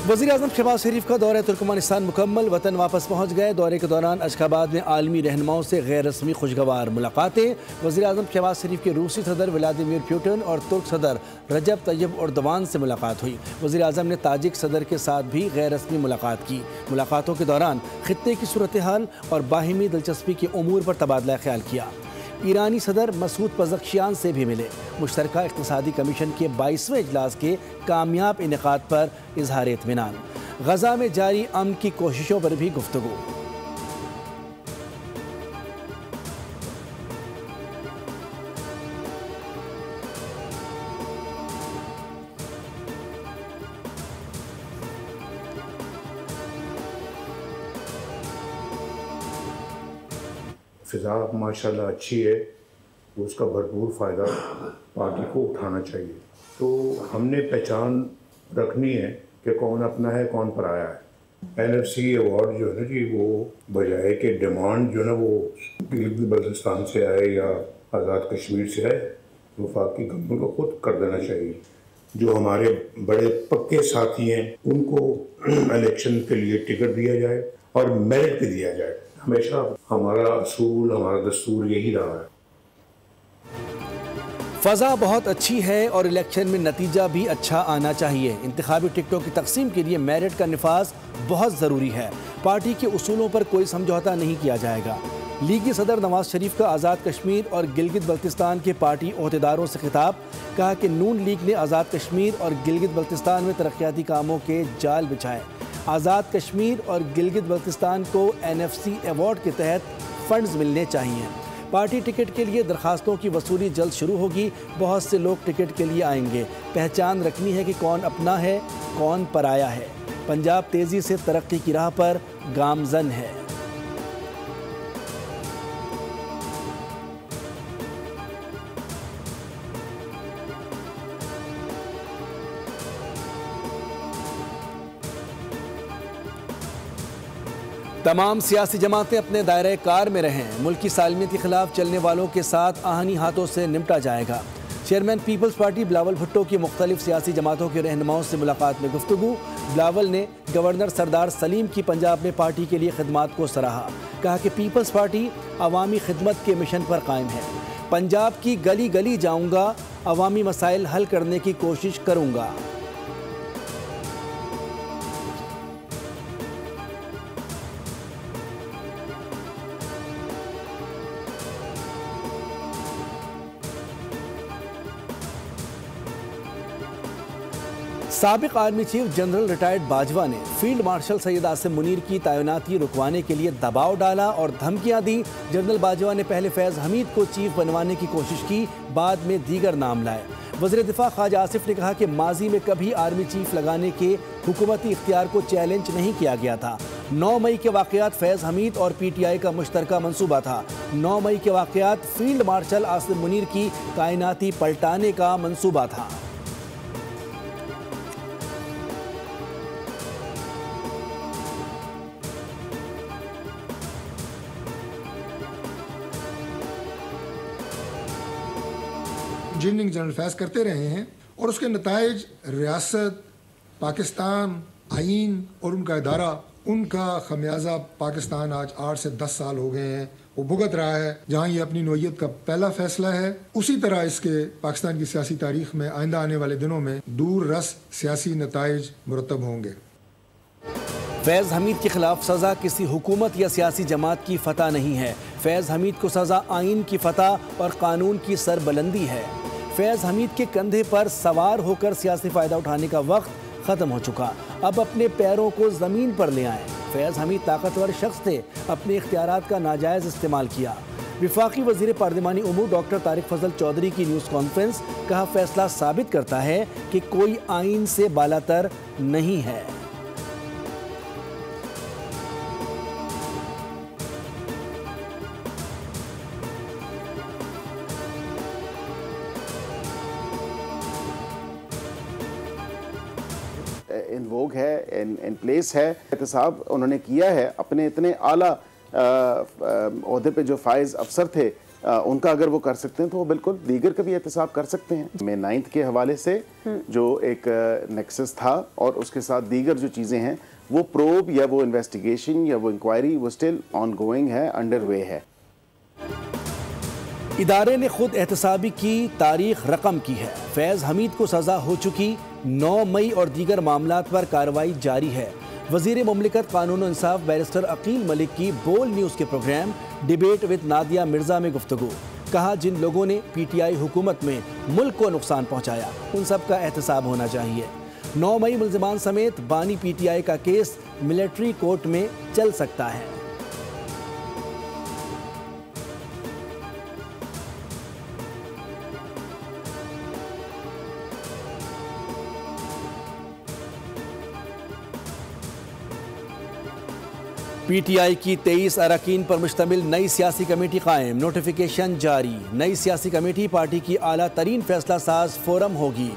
वज़ीर-ए-आज़म शहबाज शरीफ का दौरा तुर्कमेनिस्तान मुकम्मल, वतन वापस पहुँच गए। दौरे के दौरान अशखाबाद में आलमी रहनुमाओं से गैर रस्मी खुशगवार मुलाकातें। वज़ीर-ए-आज़म शहबाज शरीफ के रूसी सदर व्लादिमीर पुतिन और तुर्क सदर रजब तैयब एर्दोगान से मुलाकात हुई। वज़ीर-ए-आज़म ने ताजिक सदर के साथ भी गैर रस्मी मुलाकात की। मुलाकातों के दौरान खित्ते की सूरत हाल और बाहिमी दिलचस्पी के उमूर पर तबादला ख्याल किया। ईरानी सदर मसूद पज़ख्शियान से भी मिले। मुश्तरका इक़्तिसादी कमीशन के 22वें इजलास के कामयाब इनेकाद पर इजहार इत्मीनान। गजा में जारी अमन की कोशिशों पर भी गुफ्तगू। फ़िज़ा माशाल्लाह अच्छी है, उसका भरपूर फ़ायदा पार्टी को उठाना चाहिए। तो हमने पहचान रखनी है कि कौन अपना है कौन पराया है। NFC अवार्ड जो है ना जी, वो बजाय कि डिमांड जो है ना वो गिलगित बल्तिस्तान से आए या आज़ाद कश्मीर से आए, वफाकी गवर्नमेंट को खुद कर देना चाहिए। जो हमारे बड़े पक्के साथी हैं उनको इलेक्शन के लिए टिकट दिया जाए और मेरिट पे दिया जाए। हमेशा हमारा असूल, हमारा दस्तूर यही रहा है। फ़ज़ा बहुत अच्छी है और इलेक्शन में नतीजा भी अच्छा आना चाहिए। इंतखाबी टिकटों की तकसीम के लिए मेरिट का निफाज बहुत ज़रूरी है। पार्टी के उसूलों पर कोई समझौता नहीं किया जाएगा। लीगी सदर नवाज शरीफ का आज़ाद कश्मीर और गिलगित बल्तिस्तान के पार्टी ओहदेदारों से खिताब। कहा कि नून लीग ने आज़ाद कश्मीर और गिलगित बल्तिस्तान में तरक्याती कामों के जाल बिछाए। आज़ाद कश्मीर और गिलगित बल्तिस्तान को NFC अवार्ड के तहत फंड्स मिलने चाहिए। पार्टी टिकट के लिए दरखास्तों की वसूली जल्द शुरू होगी। बहुत से लोग टिकट के लिए आएंगे। पहचान रखनी है कि कौन अपना है कौन पराया है। पंजाब तेज़ी से तरक्की की राह पर गामजन है। तमाम सियासी जमातें अपने दायरे कार में रहें। मुल्क की सालमियत के खिलाफ चलने वालों के साथ आहनी हाथों से निपटा जाएगा। चेयरमैन पीपल्स पार्टी बिलावल भुट्टो की मुख्तलिफ सियासी जमातों के रहनुमाओं से मुलाकात में गुफ्तगू। बिलावल ने गवर्नर सरदार सलीम की पंजाब में पार्टी के लिए खिदमात को सराहा। कहा कि पीपल्स पार्टी अवामी खिदमत के मिशन पर कायम है। पंजाब की गली गली जाऊँगा, अवामी मसाइल हल करने की कोशिश करूँगा। साबिक army chief general retired Bajwa ने फील्ड मार्शल सैयद आसिम मुनीर की तैनाती रुकवाने के लिए दबाव डाला और धमकियां दी। जनरल बाजवा ने पहले फैज़ हमीद को चीफ बनवाने की कोशिश की, बाद में दीगर नाम लाए। वज़ीर दिफा ख्वाजा आसिफ ने कहा कि माजी में कभी आर्मी चीफ लगाने के हुकूमती इख्तियार को चैलेंज नहीं किया गया था। 9 मई के वाक़यात फैज़ हमीद और PTI का मुश्तरका मंसूबा था। 9 मई के वाक़यात फील्ड मार्शल आसिम मुनीर की तैनाती पलटाने का मंसूबा था। इंजीनियरिंग जनरल फैज़ करते रहे हैं और उसके नताइज रियासत, पाकिस्तान, आइन और उनका इदारा, उनका खमियाजा पाकिस्तान आज 8 से 10 साल हो गए हैं वो भुगत रहा है। जहाँ ये अपनी नौइयत का पहला फैसला है, उसी तरह इसके पाकिस्तान की सियासी तारीख में आइंदा आने वाले दिनों में दूर रस सियासी नताइज मुरतब होंगे। फैज़ हमीद के खिलाफ सज़ा किसी हुकूमत या सियासी जमात की फतह नहीं है। फैज़ हमीद को सज़ा आइन की फतह और कानून की सरबुलंदी है। फैज़ हमीद के कंधे पर सवार होकर सियासी फ़ायदा उठाने का वक्त ख़त्म हो चुका। अब अपने पैरों को ज़मीन पर ले आएँ। फैज़ हमीद ताकतवर शख्स थे, अपने इख्तियारात का नाजायज़ इस्तेमाल किया। वफाकी वज़ीर पार्लिमानी उमूर डॉक्टर तारिक फजल चौधरी की न्यूज़ कॉन्फ्रेंस। कहा फैसला साबित करता है कि कोई आइन से बालातर नहीं है। इन वोग है, इन प्लेस है। एहतसाब उन्होंने किया है। अपने इतने आला ओहदे पे जो फाइज अफसर थे उनका अगर वो कर सकते हैं तो वो बिल्कुल दीगर का भी एहतसाब कर सकते हैं। मैं 9th के हवाले से जो एक नेक्सस था और उसके साथ दीगर जो चीज़ें हैं वो प्रोब या वो इन्वेस्टिगेशन या वो इंक्वायरी वो स्टिल ऑन गोइंग है, अंडर वे है। इदारे ने खुद एहतसाबी की तारीख रकम की है। फैज़ हमीद को सज़ा हो चुकी, 9 मई और दीगर मामलात पर कार्रवाई जारी है। वज़ीर मुमलिकत कानून और इंसाफ बैरिस्टर अकील मलिक की बोल न्यूज़ के programme debate with Nadia Mirza में गुफ्तगू। कहा, जिन लोगों ने PTI हुकूमत में मुल्क को नुकसान पहुँचाया उन सब का एहतसाब होना चाहिए। 9 मई मुल्ज़िमान समेत बानी PTI का केस मिलिट्री कोर्ट में चल सकता है। PTI की 23 अरकान पर मुश्तमिल नई सियासी कमेटी कायम, नोटिफिकेशन जारी। नई सियासी कमेटी पार्टी की आला तरीन फैसला साज फोरम होगी।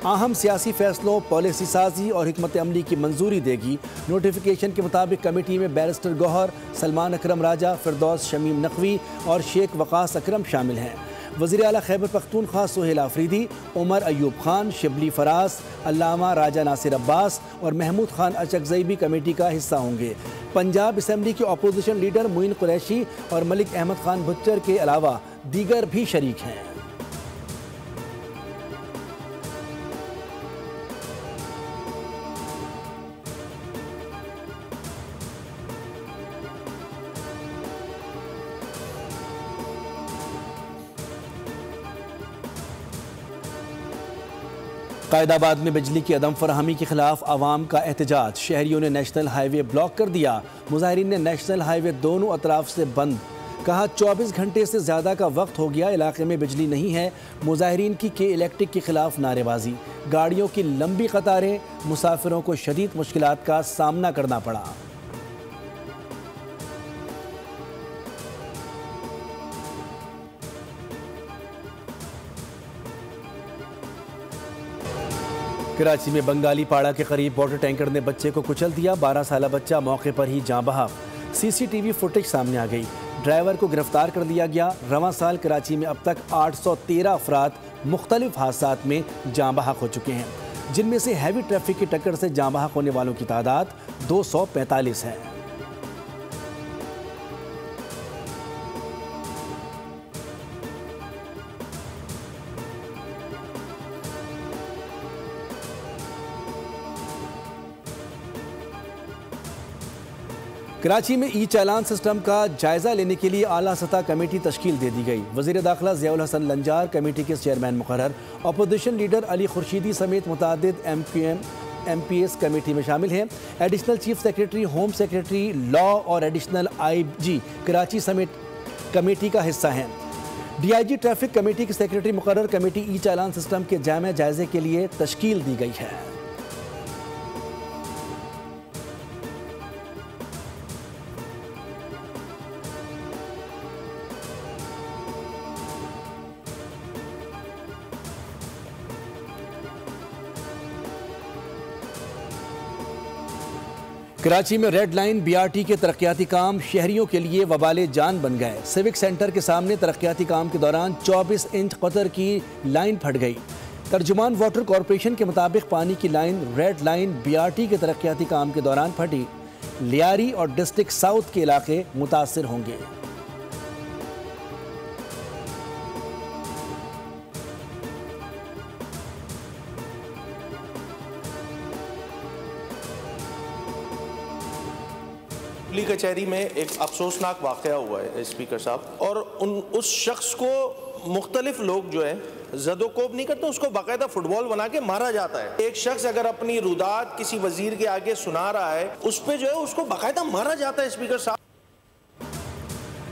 अहम सियासी फैसलों, पॉलिसी साजी और हिकमत अमली की मंजूरी देगी। नोटिफिकेशन के मुताबिक कमेटी में बैरिस्टर गौहर, सलमान अकरम राजा, फिरदौस शमीम नकवी और शेख वकास अकरम शामिल हैं। वज़ीर आला खैबर पख्तूनख्वा सुहेल आफरीदी, उमर अयूब खान, शिबली फरास, अल्लामा राजा नासिर अब्बास और महमूद खान अचकज़ई भी कमेटी का हिस्सा होंगे। पंजाब असम्बली के अपोजिशन लीडर मुइन कुरैशी और मलिक अहमद खान भुट्टर के अलावा दीगर भी शरीक हैं। कायदाबाद में बिजली की अदम फराहमी के खिलाफ आवाम का एहतजाज। शहरियों ने नेशनल हाईवे ब्लॉक कर दिया। मुजाहिरीन ने नेशनल हाईवे दोनों अतराफ से बंद। कहा, 24 घंटे से ज़्यादा का वक्त हो गया, इलाके में बिजली नहीं है। मुजाहिरीन की के इलेक्ट्रिक के खिलाफ नारेबाजी। गाड़ियों की लंबी कतारें, मुसाफिरों को शदीद मुश्किलात का सामना करना पड़ा। कराची में बंगाली पाड़ा के करीब वाटर टैंकर ने बच्चे को कुचल दिया। 12 साला बच्चा मौके पर ही जाँ बहक। CCTV फुटेज सामने आ गई। ड्राइवर को गिरफ्तार कर लिया गया। रवां साल कराची में अब तक 813 अफराद मुख्तलिफ हादसात में जाँ बहक हो चुके हैं, जिनमें से हैवी ट्रैफिक की टक्कर से जाँ बहक होने वालों की तादाद 245 है। कराची में ई-चालान सिस्टम का जायजा लेने के लिए आला सतह कमेटी तश्कील दे दी गई। वज़ीर दाखिला ज़ियाउल हसन लंजार कमेटी के चेयरमैन मुकर्रर। अपोजिशन लीडर अली खुर्शीदी समेत मुतादिद MPs कमेटी में शामिल हैं। Additional chief secretary, home secretary, law और एडिशनल IG कराची समेत कमेटी का हिस्सा हैं। DIG ट्रैफिक कमेटी के सेक्रेटरी मुकर्रर। कमेटी ई-चालान सिस्टम के जामे जायजे के लिए तश्कील दी गई है। कराची में रेड लाइन BRT के तरक्याती काम शहरियों के लिए वबाले जान बन गए। सिविक सेंटर के सामने तरक्याती काम के दौरान 24 इंच कतर की लाइन फट गई। तर्जुमान वाटर कॉरपोरेशन के मुताबिक पानी की लाइन रेड लाइन BRT के तरक्याती काम के दौरान फटी। लियारी और डिस्ट्रिक्ट साउथ के इलाके मुतासिर होंगे। कचहरी में एक अफसोसनाक वाक़या हुआ है स्पीकर साहब, और उस शख्स को मुख्तलिफ लोग जो है जदोकोब नहीं करते, उसको बाकायदा फुटबॉल बना के मारा जाता है। एक शख्स अगर अपनी रुदात किसी वजीर के आगे सुना रहा है, उस पर जो है उसको बाकायदा मारा जाता है स्पीकर साहब।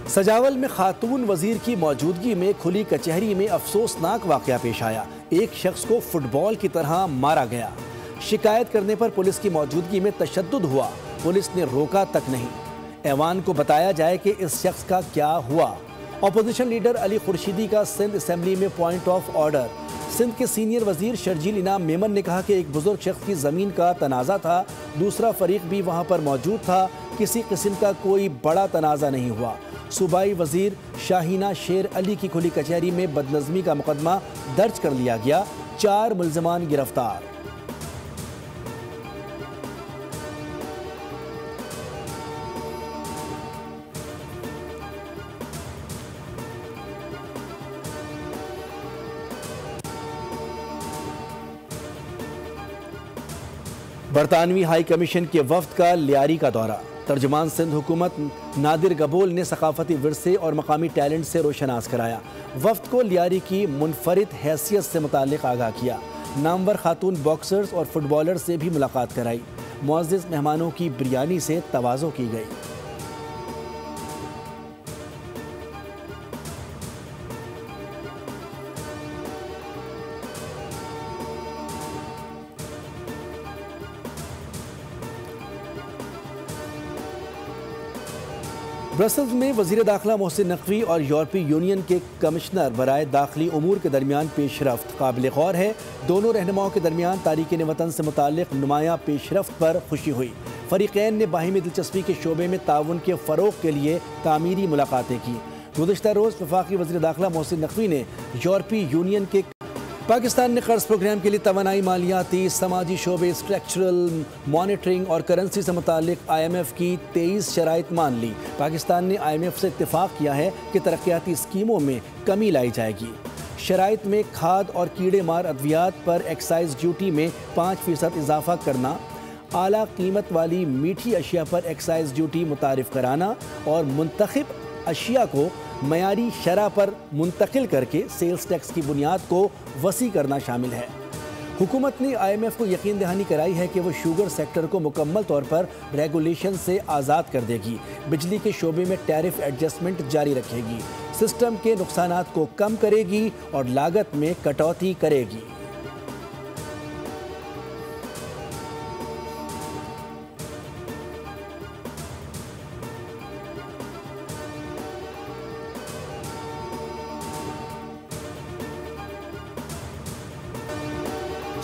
सजावल में खातून वजीर की मौजूदगी में खुली कचहरी में अफसोसनाक वाक़या पेश आया। एक शख्स को फुटबॉल की तरह मारा गया। शिकायत करने पर पुलिस की मौजूदगी में तशद्दुद हुआ। पुलिस ने रोका तक नहीं। ऐवान को बताया जाए कि इस शख्स का क्या हुआ। अपोजिशन लीडर अली खुर्शीदी का सिंध असम्बली में पॉइंट ऑफ ऑर्डर। सिंध के सीनियर वजीर शर्जील इनाम मेमन ने कहा कि एक बुजुर्ग शख्स की ज़मीन का तनाज़ा था, दूसरा फरीक भी वहाँ पर मौजूद था, किसी किस्म का कोई बड़ा तनाज़ा नहीं हुआ। सूबाई वजीर शाहीना शेर अली की खुली कचहरी में बदनज़मी का मुकदमा दर्ज कर लिया गया। 4 मुल्ज़िमान गिरफ्तार। बरतानवी हाई कमीशन के वफ्द का लियारी का दौरा। तर्जुमान सिंध हुकूमत नादिर गबोल ने सकाफती विरसे और मकामी टैलेंट से रोशनास कराया। वफ्द को लियारी की मुनफरिद हैसियत से मुताल्लिक आगाह किया। नामवर खातून बॉक्सर्स और फुटबॉलर से भी मुलाकात कराई। मुअज़्ज़िज़ मेहमानों की बिरयानी से तवाज़ो की गई। ब्रसल्स में वज़ीर दाखिला मोहसिन नकवी और यूरोपीय यूनियन के कमिश्नर बराए दाखिली उमूर के दरमियान पेशरफ्त काबिल गौर है। दोनों रहनुमाओं के दरमियान तारीकीन वतन से मुताल्लिक़ नुमायाँ पेशरफ्त पर खुशी हुई। फ़रीक़ैन ने बाहिमी दिलचस्पी के शोबे में ताउन के फ़रोग़ के लिए तामीरी मुलाकातें की। गुज़िश्ता रोज़ वफाकी वज़ीर दाखिला मोहसिन नकवी ने यूरोपीय यूनियन के पाकिस्तान ने कर्ज प्रोग्राम के लिए तवानाई, मालियाती, समाजी शोबे, स्ट्रक्चरल मॉनिटरिंग और करेंसी से मुताल्लिक़ IMF की 23 शराइत मान ली। पाकिस्तान ने IMF से इत्तेफाक किया है कि तरक्याती स्कीमों में कमी लाई जाएगी। शराइत में खाद और कीड़े मार अद्वियात पर एक्साइज ड्यूटी में 5% इजाफा करना, आला कीमत वाली मीठी अशिया पर एक्साइज ड्यूटी मुतारिफ कराना और मुंतखब अशिया को मयारी शरह पर मुंतकिल करके सेल्स टैक्स की बुनियाद को वसी करना शामिल है। हुकूमत ने IMF को यकीन दहानी कराई है कि वो शुगर सेक्टर को मुकम्मल तौर पर रेगुलेशन से आज़ाद कर देगी। बिजली के शोबे में टैरिफ एडजस्टमेंट जारी रखेगी, सिस्टम के नुकसानात को कम करेगी और लागत में कटौती करेगी।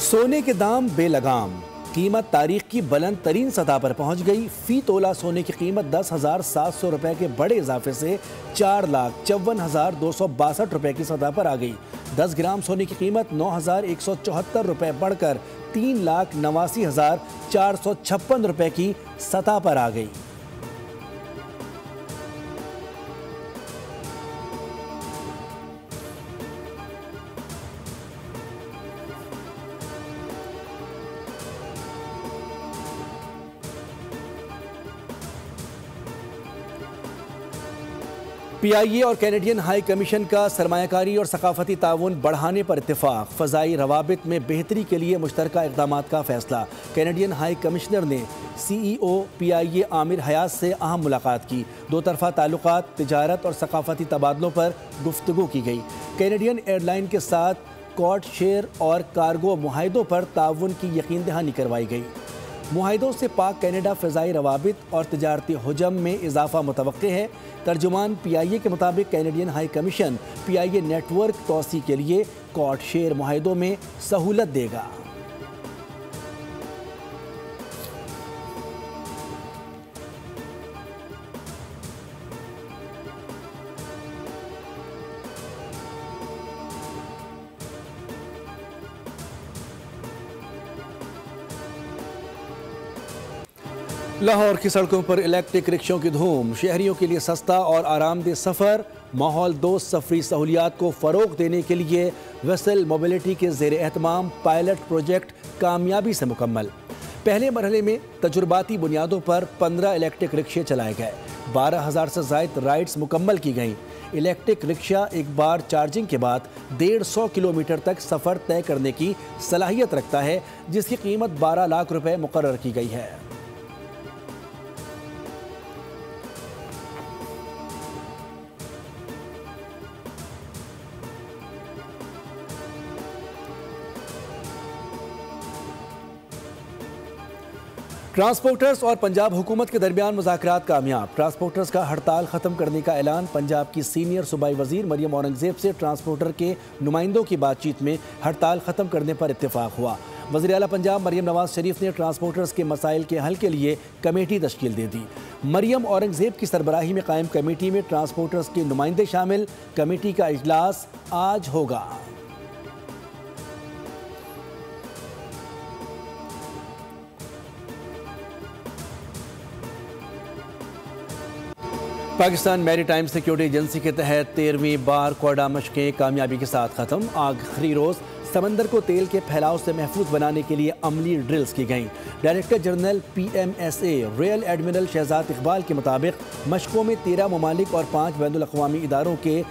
सोने के दाम बेलगाम, कीमत तारीख की बुलंद तरीन सतह पर पहुंच गई। फ़ी तोला सोने की कीमत 10,700 रुपये के बड़े इजाफे से 4,54,262 रुपये की सतह पर आ गई। 10 ग्राम सोने की कीमत 9,174 रुपये बढ़कर 3,89,456 रुपये की सतह पर आ गई। PIA और कैनेडियन हाई कमीशन का सरमायाकारी और सकाफती ताउन बढ़ाने पर इत्तेफाक। फ़ज़ाई रवाबित में बेहतरी के लिए मुश्तरका इक़दामात का फ़ैसला। कैनेडियन हाई कमिश्नर ने CEO PIA आमिर हयात से अहम मुलाकात की। दो तरफ़ा ताल्लुकात, तिजारत और सकाफती तबादलों पर गुफ्तगू की गई। कैनेडियन एयरलाइन के साथ कॉड शेयर और कार्गो मुआहिदों पर ताउन की यकीन दहानी करवाई गई। मुआहिदों से पाक कैनेडा फ़ज़ाई रवाबित और तिजारती हुजम में इजाफा मुतवक्के है। तर्जुमान PIA के मुताबिक Canadian high commission PIA network तोसी के लिए कॉड शेयर मुआहिदों में सहूलत देगा। लाहौर की सड़कों पर इलेक्ट्रिक रिक्शों की धूम। शहरियों के लिए सस्ता और आरामदेह सफ़र, माहौल दोस्त सफरी सहूलियात को फ़रोग़ देने के लिए वेसल मोबिलिटी के ज़ेर एहतमाम पायलट प्रोजेक्ट कामयाबी से मुकम्मल। पहले मरहले में तजुर्बाती बुनियादों पर 15 इलेक्ट्रिक रिक्शे चलाए गए। 12,000 से ज़ायद राइड्स मुकम्मल की गईं। इलेक्ट्रिक रिक्शा एक बार चार्जिंग के बाद 150 किलोमीटर तक सफ़र तय करने की सलाहियत रखता है, जिसकी कीमत 12 लाख रुपए मुकर्रर की गई है। ट्रांसपोर्टर्स और पंजाब हुकूमत के दरमियान मुज़ाकरात कामयाब। ट्रांसपोर्टर्स का हड़ताल ख़त्म करने का ऐलान। पंजाब की सीनियर सूबाई वज़ीर मरियम औरंगज़ेब से ट्रांसपोर्टर के नुमाइंदों की बातचीत में हड़ताल ख़त्म करने पर इत्तेफाक हुआ। वज़ीर आला पंजाब मरियम नवाज शरीफ ने ट्रांसपोर्टर्स के मसाइल के हल के लिए कमेटी तश्कील दे दी। मरियम औरंगजेब की सरबराही में कायम कमेटी में ट्रांसपोर्टर्स के नुमाइंदे शामिल। कमेटी का इजलास आज होगा। पाकिस्तान मैरीटाइम सिक्योरिटी एजेंसी के तहत 13वीं बार क्वाडा मशकें कामयाबी के साथ ख़त्म। आखिरी रोज़ समंदर को तेल के फैलाव से महफूज बनाने के लिए अमली ड्रिल्स की गईं। Director general PMSA rear admiral Shahzad Iqbal के मुताबिक मशकों में 13 ममालिक और 5 बैनुल अक़वामी इदारों के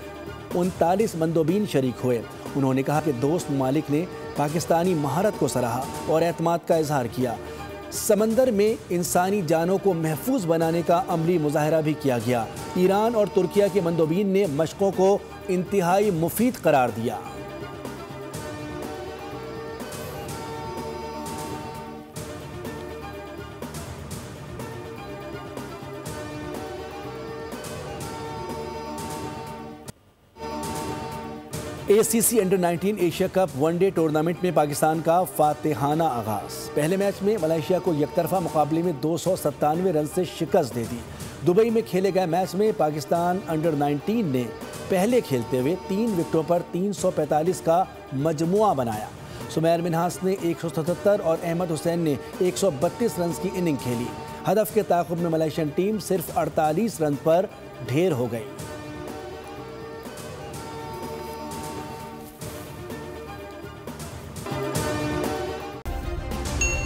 39 मंदोबीन शरीक हुए। उन्होंने कहा कि दोस्त ममालिक ने पाकिस्तानी महारत को सराहा और एतमाद का इजहार किया। समंदर में इंसानी जानों को महफूज बनाने का अमली मुजाहरा भी किया गया। ईरान और तुर्किया के मंदोबीन ने मशकों को इंतहाई मुफीद करार दिया। ACC under 19 Asia cup one day tournament में पाकिस्तान का फातिहाना आगाज। पहले मैच में मलेशिया को एकतरफा मुकाबले में 297 रन से शिकस्त दे दी। दुबई में खेले गए मैच में पाकिस्तान अंडर 19 ने पहले खेलते हुए 3 विकेटों पर 345 का मजमुआ बनाया। सुमैर मिन्हास ने 177 और अहमद हुसैन ने 132 रन की इनिंग खेली। हदफ के ताक़ुब में मलेशियन टीम सिर्फ 48 रन पर ढेर हो गई।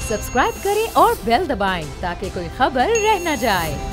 सब्सक्राइब करें और बेल दबाएं ताकि कोई खबर रह न जाए।